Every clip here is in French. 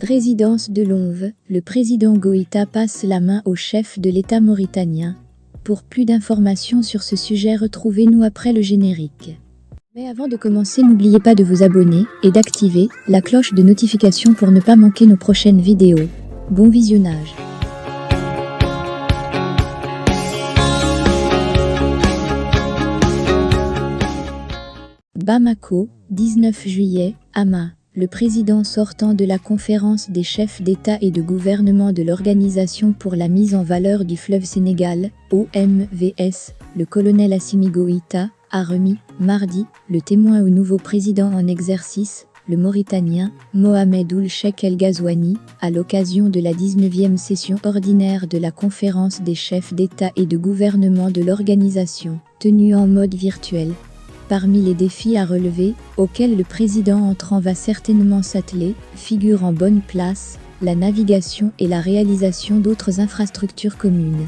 Résidence de Lomve, le président Goïta passe la main au chef de l'État mauritanien. Pour plus d'informations sur ce sujet, retrouvez-nous après le générique. Mais avant de commencer, n'oubliez pas de vous abonner et d'activer la cloche de notification pour ne pas manquer nos prochaines vidéos. Bon visionnage. Bamako, 19 juillet, Hama. Le président sortant de la conférence des chefs d'État et de gouvernement de l'Organisation pour la mise en valeur du fleuve Sénégal, OMVS, le colonel Assimi Goïta, a remis, mardi, le témoin au nouveau président en exercice, le Mauritanien, Mohamed Ould Cheikh El Ghazouani, à l'occasion de la 19e session ordinaire de la conférence des chefs d'État et de gouvernement de l'organisation, tenue en mode virtuel. Parmi les défis à relever, auxquels le président entrant va certainement s'atteler, figurent en bonne place la navigation et la réalisation d'autres infrastructures communes.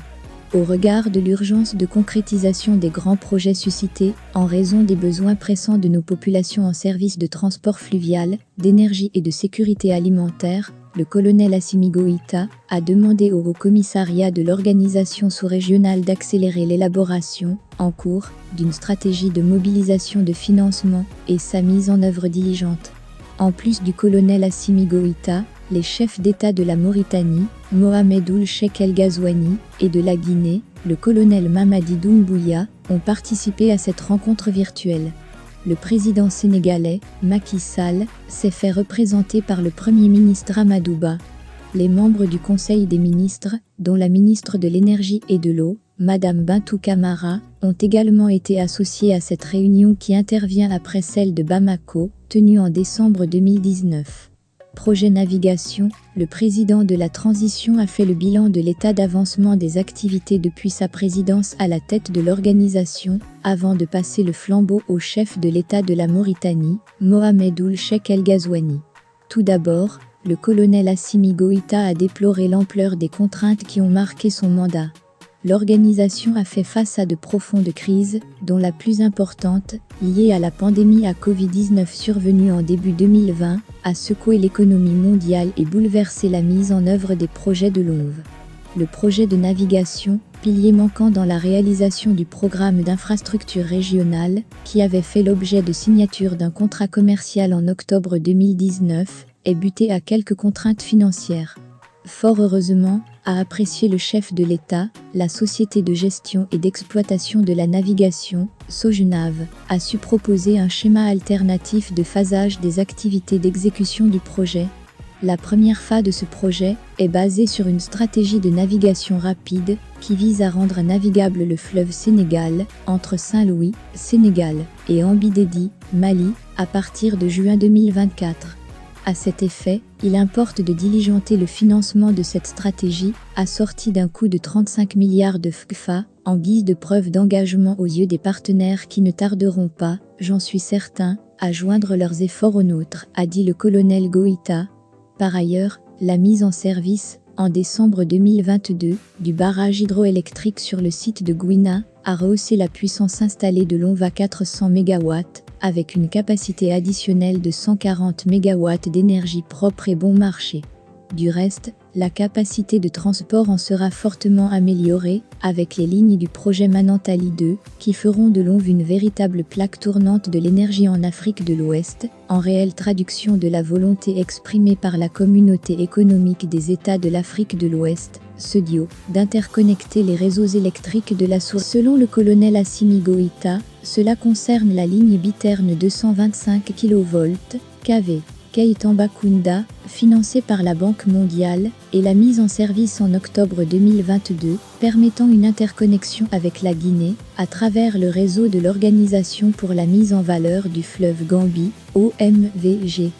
Au regard de l'urgence de concrétisation des grands projets suscités, en raison des besoins pressants de nos populations en services de transport fluvial, d'énergie et de sécurité alimentaire, le colonel Assimi Goïta a demandé au Haut-Commissariat de l'Organisation sous-régionale d'accélérer l'élaboration, en cours, d'une stratégie de mobilisation de financement et sa mise en œuvre diligente. En plus du colonel Assimi Goïta, les chefs d'État de la Mauritanie, Mohamed Ould Cheikh El Ghazouani, et de la Guinée, le colonel Mamadi Doumbouya, ont participé à cette rencontre virtuelle. Le président sénégalais, Macky Sall, s'est fait représenter par le Premier ministre Amadou Ba. Les membres du Conseil des ministres, dont la ministre de l'Énergie et de l'Eau, Madame Bintou Camara, ont également été associés à cette réunion qui intervient après celle de Bamako, tenue en décembre 2019. Projet navigation, le président de la transition a fait le bilan de l'état d'avancement des activités depuis sa présidence à la tête de l'organisation, avant de passer le flambeau au chef de l'État de la Mauritanie, Mohamed Ould Cheikh El Ghazouani. Tout d'abord, le colonel Assimi Goïta a déploré l'ampleur des contraintes qui ont marqué son mandat. L'organisation a fait face à de profondes crises, dont la plus importante, liée à la pandémie à Covid-19 survenue en début 2020, a secoué l'économie mondiale et bouleversé la mise en œuvre des projets de Lomve. Le projet de navigation, pilier manquant dans la réalisation du programme d'infrastructure régionale, qui avait fait l'objet de signature d'un contrat commercial en octobre 2019, est buté à quelques contraintes financières. Fort heureusement, a apprécié le chef de l'État, la société de gestion et d'exploitation de la navigation, Sogenav, a su proposer un schéma alternatif de phasage des activités d'exécution du projet. La première phase de ce projet est basée sur une stratégie de navigation rapide qui vise à rendre navigable le fleuve Sénégal entre Saint-Louis, Sénégal, et Ambidédi, Mali, à partir de juin 2024. À cet effet, il importe de diligenter le financement de cette stratégie, assortie d'un coût de 35 milliards de FCFA, en guise de preuve d'engagement aux yeux des partenaires qui ne tarderont pas, j'en suis certain, à joindre leurs efforts aux nôtres, a dit le colonel Goïta. Par ailleurs, la mise en service, en décembre 2022, du barrage hydroélectrique sur le site de Gouina, a rehaussé la puissance installée de Lomve à 400 MW, avec une capacité additionnelle de 140 MW d'énergie propre et bon marché. Du reste, la capacité de transport en sera fortement améliorée, avec les lignes du projet Manantali 2, qui feront de Lomve une véritable plaque tournante de l'énergie en Afrique de l'Ouest, en réelle traduction de la volonté exprimée par la Communauté économique des États de l'Afrique de l'Ouest, CEDIO, d'interconnecter les réseaux électriques de la source. Selon le colonel Assimi Goïta, cela concerne la ligne biterne 225 kV, KV, Keitamba-Kounda, financée par la Banque mondiale, et la mise en service en octobre 2022, permettant une interconnexion avec la Guinée, à travers le réseau de l'Organisation pour la mise en valeur du fleuve Gambie, OMVG.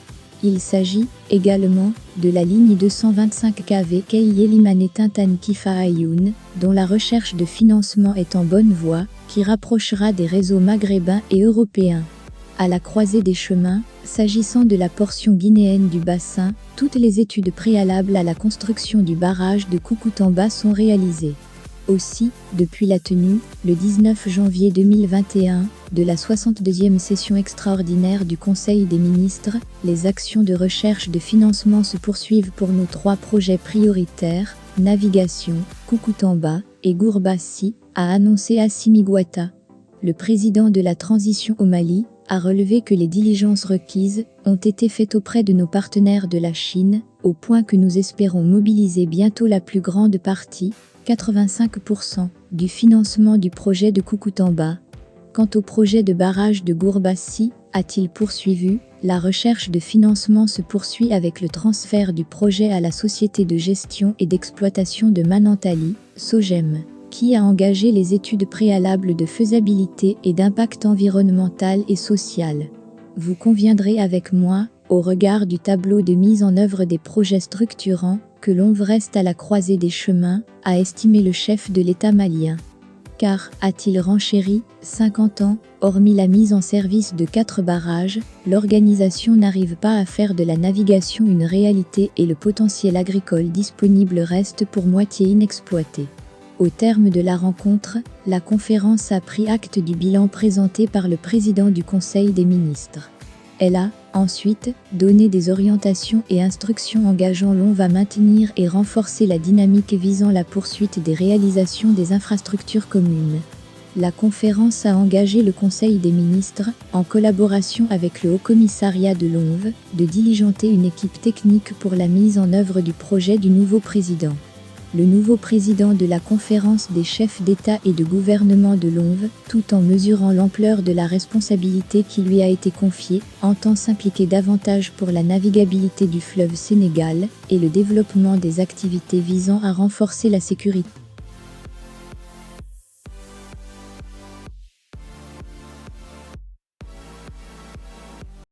Il s'agit, également, de la ligne 225 kV Keyelimané-Tintane-Kifa-Ayoun, dont la recherche de financement est en bonne voie, qui rapprochera des réseaux maghrébins et européens. À la croisée des chemins, s'agissant de la portion guinéenne du bassin, toutes les études préalables à la construction du barrage de Koukoutamba sont réalisées. Aussi, depuis la tenue, le 19 janvier 2021, de la 62e session extraordinaire du Conseil des ministres, les actions de recherche de financement se poursuivent pour nos 3 projets prioritaires, Navigation, Koukountamba et Gourbassi, a annoncé Assimi Goïta. Le président de la transition au Mali a relevé que les diligences requises ont été faites auprès de nos partenaires de la Chine, au point que nous espérons mobiliser bientôt la plus grande partie, 85%, du financement du projet de Koukountamba. Quant au projet de barrage de Gourbassi, a-t-il poursuivi, la recherche de financement se poursuit avec le transfert du projet à la société de gestion et d'exploitation de Manantali, SOGEM, qui a engagé les études préalables de faisabilité et d'impact environnemental et social. Vous conviendrez avec moi, au regard du tableau de mise en œuvre des projets structurants, que l'on reste à la croisée des chemins, a estimé le chef de l'État malien. Car, a-t-il renchéri, 50 ans, hormis la mise en service de 4 barrages, l'organisation n'arrive pas à faire de la navigation une réalité et le potentiel agricole disponible reste pour moitié inexploité. Au terme de la rencontre, la conférence a pris acte du bilan présenté par le président du Conseil des ministres. Elle a, ensuite, donné des orientations et instructions engageant l'on va maintenir et renforcer la dynamique visant la poursuite des réalisations des infrastructures communes. La conférence a engagé le Conseil des ministres, en collaboration avec le Haut-Commissariat de l'ONV, de diligenter une équipe technique pour la mise en œuvre du projet du nouveau président. Le nouveau président de la conférence des chefs d'État et de gouvernement de l'ONV, tout en mesurant l'ampleur de la responsabilité qui lui a été confiée, entend s'impliquer davantage pour la navigabilité du fleuve Sénégal et le développement des activités visant à renforcer la sécurité.